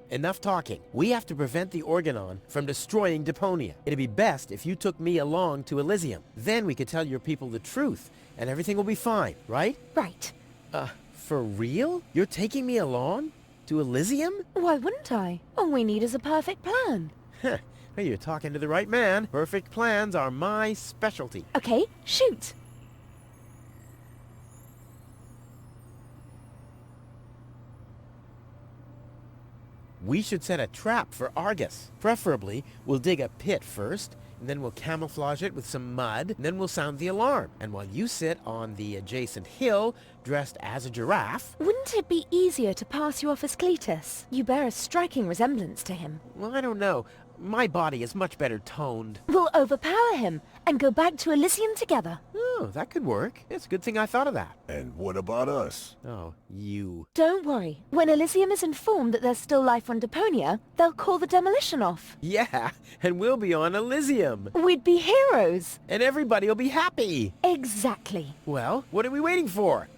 Enough talking. We have to prevent the Organon from destroying Deponia. It'd be best if you took me along to Elysium. Then we could tell your people the truth, and everything will be fine, right? Right. For real? You're taking me along? To Elysium? Why wouldn't I? All we need is a perfect plan. Heh. Well, you're talking to the right man. Perfect plans are my specialty. Okay, shoot. We should set a trap for Argus. Preferably, we'll dig a pit first, and then we'll camouflage it with some mud, and then we'll sound the alarm. And while you sit on the adjacent hill, dressed as a giraffe... Wouldn't it be easier to pass you off as Cletus? You bear a striking resemblance to him. Well, I don't know. My body is much better toned. We'll overpower him and go back to Elysium together. Oh, that could work. It's a good thing I thought of that. And what about us? Oh, you. Don't worry. When Elysium is informed that there's still life on Deponia, they'll call the demolition off. Yeah, and we'll be on Elysium. We'd be heroes. And everybody will be happy. Exactly. Well, what are we waiting for?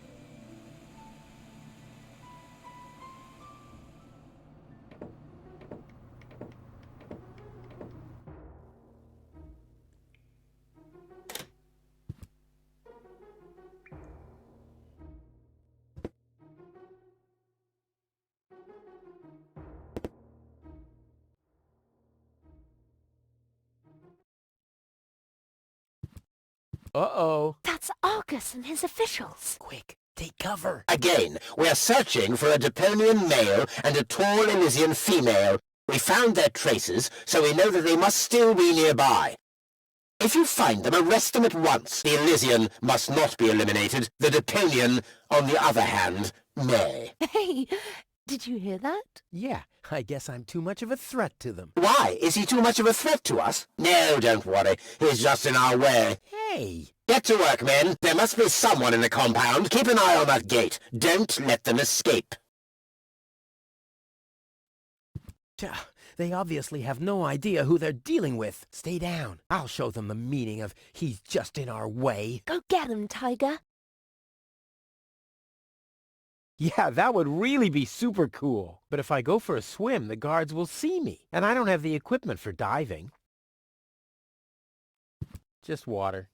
Uh-oh. That's Argus and his officials. Quick, take cover. Again, we are searching for a Deponian male and a tall Elysian female. We found their traces, so we know that they must still be nearby. If you find them, arrest them at once. The Elysian must not be eliminated. The Deponian, on the other hand, may. Hey, did you hear that? Yeah, I guess I'm too much of a threat to them. Why? Is he too much of a threat to us? No, don't worry. He's just in our way. Hey! Get to work, men. There must be someone in the compound. Keep an eye on that gate. Don't let them escape. They obviously have no idea who they're dealing with. Stay down. I'll show them the meaning of he's just in our way. Go get him, Tiger. Yeah, that would really be super cool. But if I go for a swim, the guards will see me. And I don't have the equipment for diving. Just water.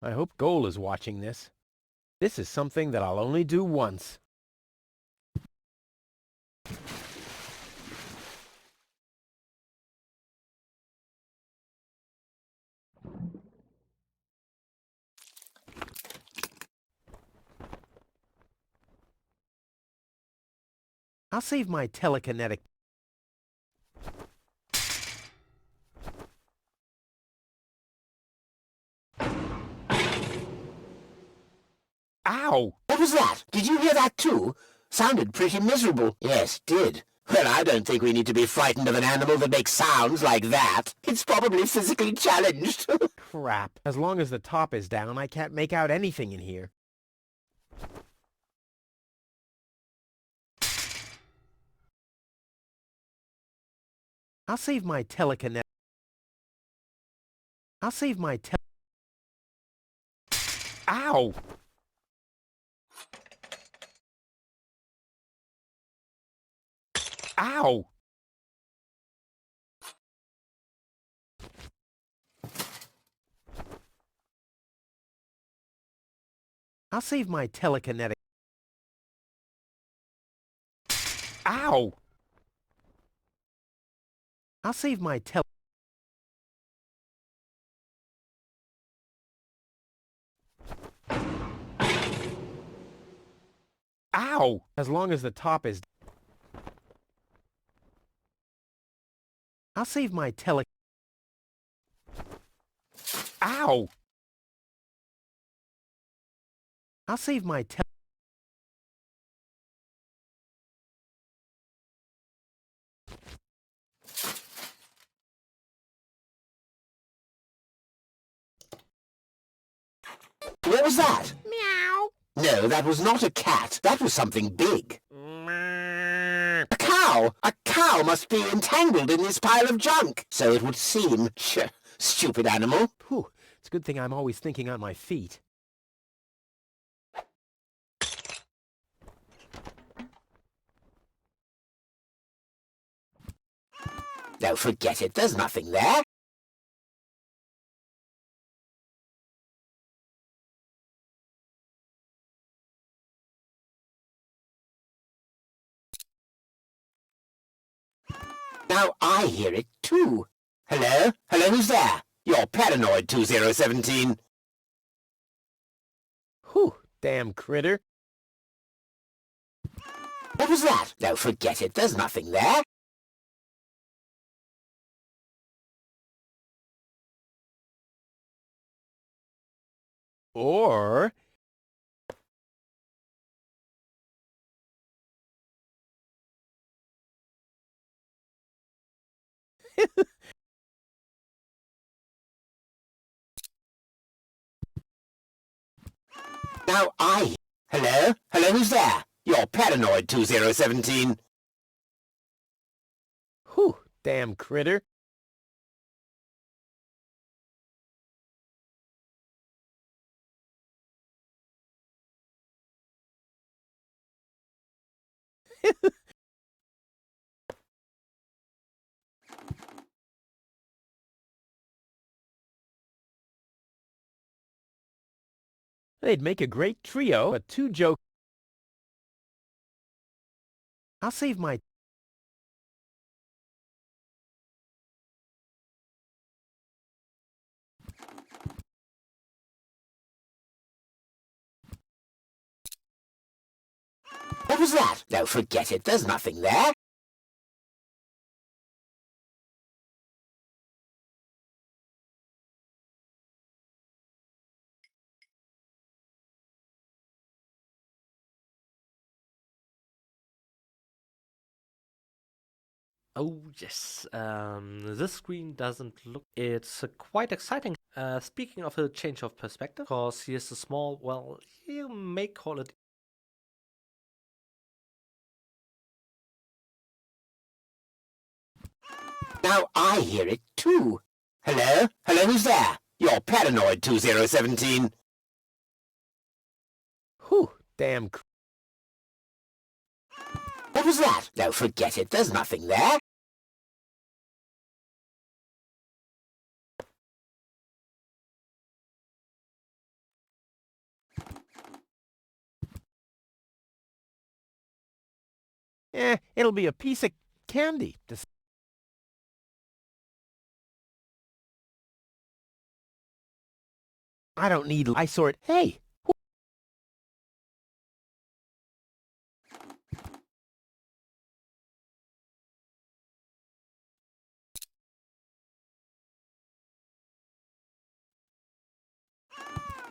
I hope Goal is watching this. This is something that I'll only do once. I'll save my telekinetic... Ow! What was that? Did you hear that too? Sounded pretty miserable. Yes, did. Well, I don't think we need to be frightened of an animal that makes sounds like that. It's probably physically challenged. Crap. As long as the top is down, I can't make out anything in here. I'll save my telekinetic. I'll save my Ow! Ow! I'll save my telekinetic. Ow! I'll save my Ow! As long as the top is... I'll save my Ow! I'll save my What was that? Meow. No, that was not a cat. That was something big. A cow! A cow must be entangled in this pile of junk. So it would seem. Stupid animal. Whew, it's a good thing I'm always thinking on my feet. No, forget it. There's nothing there. Now I hear it too. Hello? Hello, who's there? You're paranoid 2017. Whew, damn critter. What was that? No, forget it. There's nothing there. Or... Now I... Hello? Hello, who's there? You're paranoid 2017. Whew, damn critter. They'd make a great trio, but two jokes. I'll save my... What was that? No, forget it. There's nothing there. Oh yes, this screen doesn't look... It's quite exciting. Speaking of a change of perspective, because here's a small, well, you may call it... Now I hear it too. Hello? Hello, who's there? You're paranoid 2017. Whew, damn... What was that? No, forget it. There's nothing there. It'll be a piece of candy. I don't need... I sort... Hey!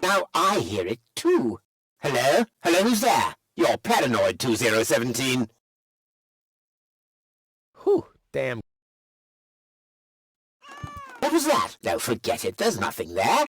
Now I hear it too. Hello? Hello, who's there? You're paranoid 2017. Whew, damn... What was that? No, forget it. There's nothing there.